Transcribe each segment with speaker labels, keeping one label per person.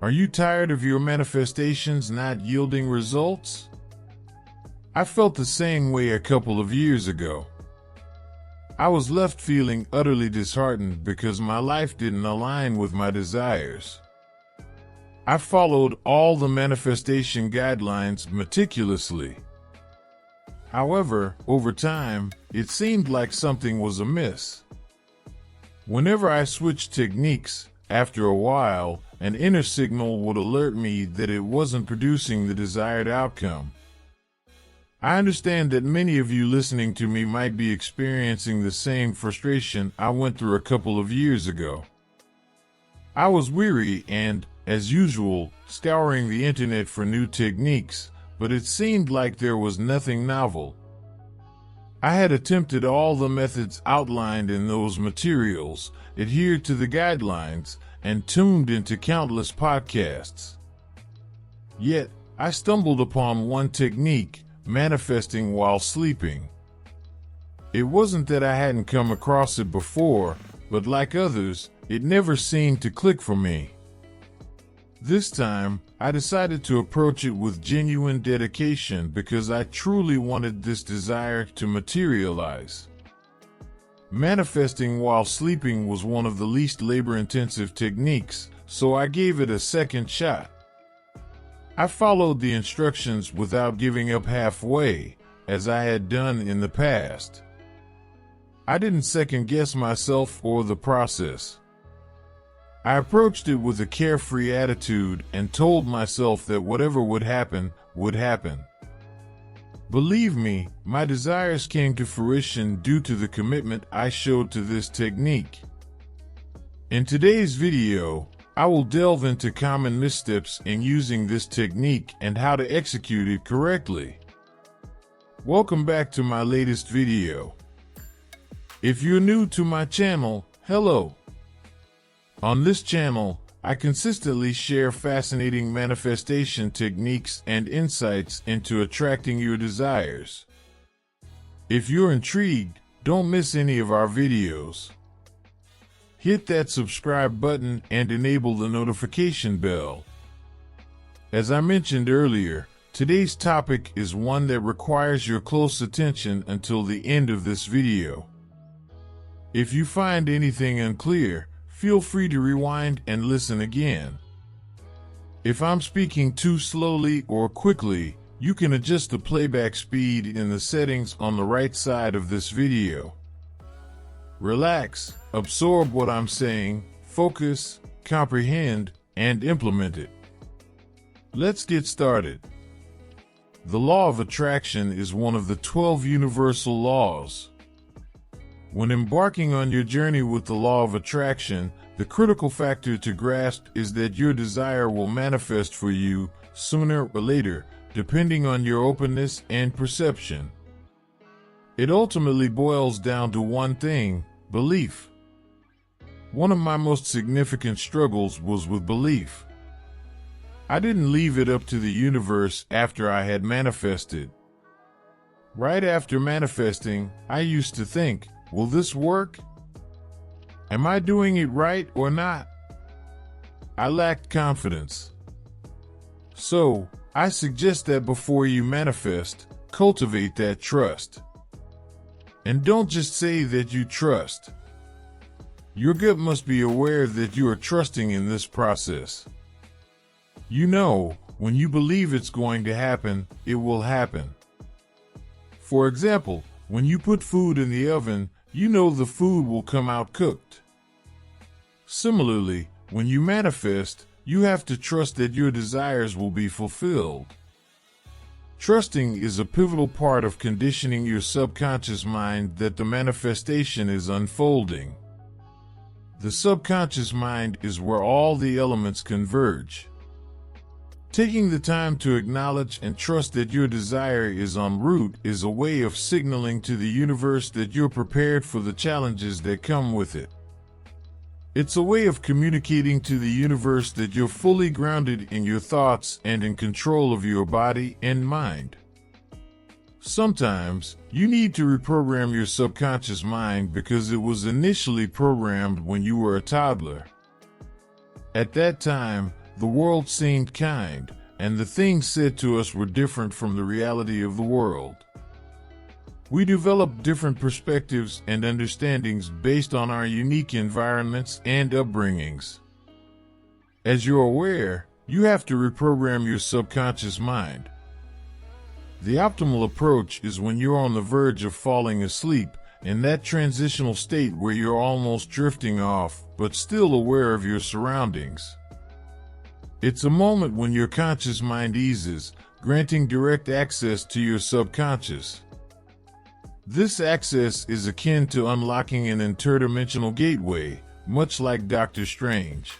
Speaker 1: Are you tired of your manifestations not yielding results? I felt the same way a couple of years ago. I was left feeling utterly disheartened because my life didn't align with my desires. I followed all the manifestation guidelines meticulously. However, over time, it seemed like something was amiss. Whenever I switched techniques, after a while, an inner signal would alert me that it wasn't producing the desired outcome. I understand that many of you listening to me might be experiencing the same frustration I went through a couple of years ago. I was weary and, as usual, scouring the internet for new techniques, but it seemed like there was nothing novel. I had attempted all the methods outlined in those materials, adhered to the guidelines, and tuned into countless podcasts. Yet, I stumbled upon one technique, manifesting while sleeping. It wasn't that I hadn't come across it before, but like others, it never seemed to click for me. This time, I decided to approach it with genuine dedication because I truly wanted this desire to materialize. Manifesting while sleeping was one of the least labor-intensive techniques, so I gave it a second shot. I followed the instructions without giving up halfway, as I had done in the past. I didn't second-guess myself or the process. I approached it with a carefree attitude and told myself that whatever would happen, would happen. Believe me, my desires came to fruition due to the commitment I showed to this technique. In today's video, I will delve into common missteps in using this technique and how to execute it correctly. Welcome back to my latest video. If you're new to my channel, hello. On this channel, I consistently share fascinating manifestation techniques and insights into attracting your desires. If you're intrigued, don't miss any of our videos. Hit that subscribe button and enable the notification bell. As I mentioned earlier, today's topic is one that requires your close attention until the end of this video. If you find anything unclear, feel free to rewind and listen again. If I'm speaking too slowly or quickly, you can adjust the playback speed in the settings on the right side of this video. Relax, absorb what I'm saying, focus, comprehend, and implement it. Let's get started. The law of attraction is one of the 12 universal laws. When embarking on your journey with the law of attraction, the critical factor to grasp is that your desire will manifest for you sooner or later, depending on your openness and perception. It ultimately boils down to one thing: belief. One of my most significant struggles was with belief. I didn't leave it up to the universe after I had manifested. Right after manifesting, I used to think, will this work? Am I doing it right or not? I lacked confidence. So, I suggest that before you manifest, cultivate that trust. And don't just say that you trust. Your gut must be aware that you are trusting in this process. You know, when you believe it's going to happen, it will happen. For example, when you put food in the oven, you know the food will come out cooked. Similarly, when you manifest, you have to trust that your desires will be fulfilled. Trusting is a pivotal part of conditioning your subconscious mind that the manifestation is unfolding. The subconscious mind is where all the elements converge. Taking the time to acknowledge and trust that your desire is en route is a way of signaling to the universe that you're prepared for the challenges that come with it. It's a way of communicating to the universe that you're fully grounded in your thoughts and in control of your body and mind. Sometimes, you need to reprogram your subconscious mind because it was initially programmed when you were a toddler. At that time, the world seemed kind, and the things said to us were different from the reality of the world. We developed different perspectives and understandings based on our unique environments and upbringings. As you're aware, you have to reprogram your subconscious mind. The optimal approach is when you're on the verge of falling asleep, in that transitional state where you're almost drifting off, but still aware of your surroundings. It's a moment when your conscious mind eases, granting direct access to your subconscious. This access is akin to unlocking an interdimensional gateway, much like Doctor Strange.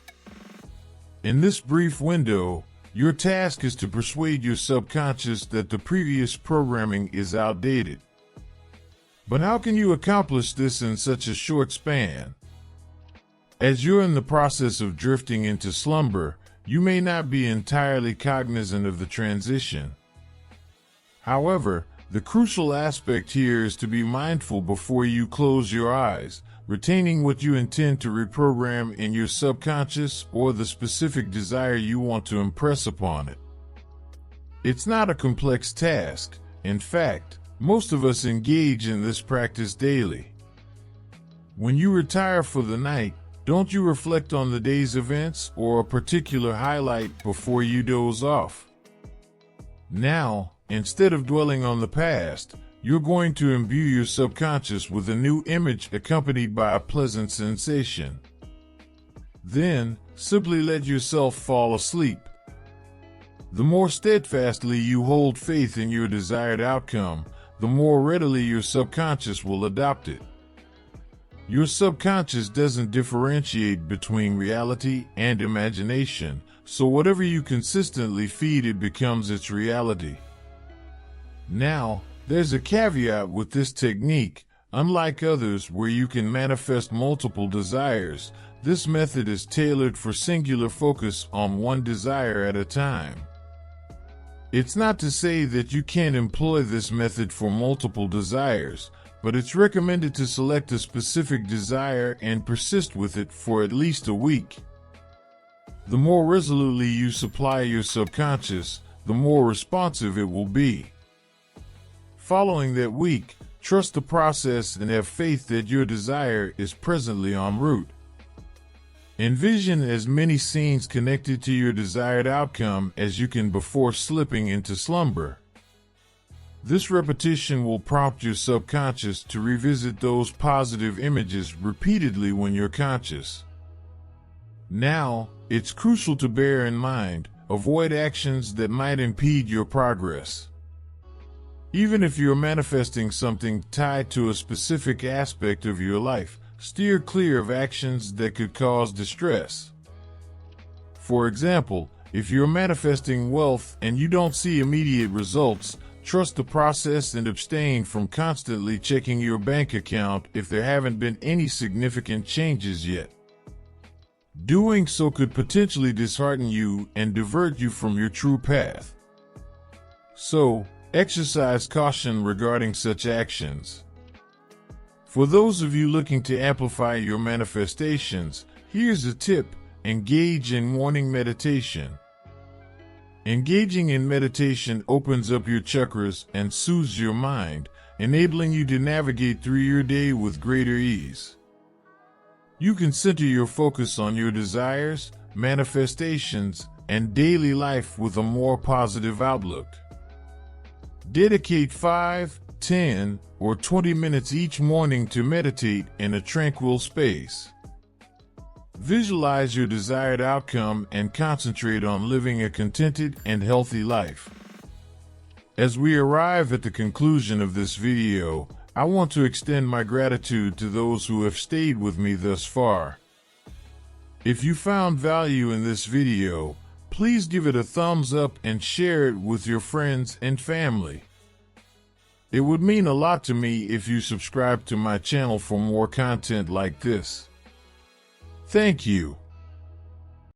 Speaker 1: In this brief window, your task is to persuade your subconscious that the previous programming is outdated. But how can you accomplish this in such a short span? As you're in the process of drifting into slumber, you may not be entirely cognizant of the transition. However, the crucial aspect here is to be mindful before you close your eyes, retaining what you intend to reprogram in your subconscious or the specific desire you want to impress upon it. It's not a complex task. In fact, most of us engage in this practice daily. When you retire for the night, don't you reflect on the day's events or a particular highlight before you doze off? Now, instead of dwelling on the past, you're going to imbue your subconscious with a new image accompanied by a pleasant sensation. Then, simply let yourself fall asleep. The more steadfastly you hold faith in your desired outcome, the more readily your subconscious will adopt it. Your subconscious doesn't differentiate between reality and imagination, so whatever you consistently feed it becomes its reality. Now, there's a caveat with this technique. Unlike others where you can manifest multiple desires, this method is tailored for singular focus on one desire at a time. It's not to say that you can't employ this method for multiple desires, but it's recommended to select a specific desire and persist with it for at least a week. The more resolutely you supply your subconscious, the more responsive it will be. Following that week, trust the process and have faith that your desire is presently en route. Envision as many scenes connected to your desired outcome as you can before slipping into slumber. This repetition will prompt your subconscious to revisit those positive images repeatedly when you're conscious. Now, it's crucial to bear in mind, avoid actions that might impede your progress. Even if you're manifesting something tied to a specific aspect of your life, steer clear of actions that could cause distress. For example, if you're manifesting wealth and you don't see immediate results, trust the process and abstain from constantly checking your bank account if there haven't been any significant changes yet. Doing so could potentially dishearten you and divert you from your true path. So, exercise caution regarding such actions. For those of you looking to amplify your manifestations, here's a tip: engage in morning meditation. Engaging in meditation opens up your chakras and soothes your mind, enabling you to navigate through your day with greater ease. You can center your focus on your desires, manifestations, and daily life with a more positive outlook. Dedicate 5, 10, or 20 minutes each morning to meditate in a tranquil space. Visualize your desired outcome and concentrate on living a contented and healthy life. As we arrive at the conclusion of this video, I want to extend my gratitude to those who have stayed with me thus far. If you found value in this video, please give it a thumbs up and share it with your friends and family. It would mean a lot to me if you subscribe to my channel for more content like this. Thank you.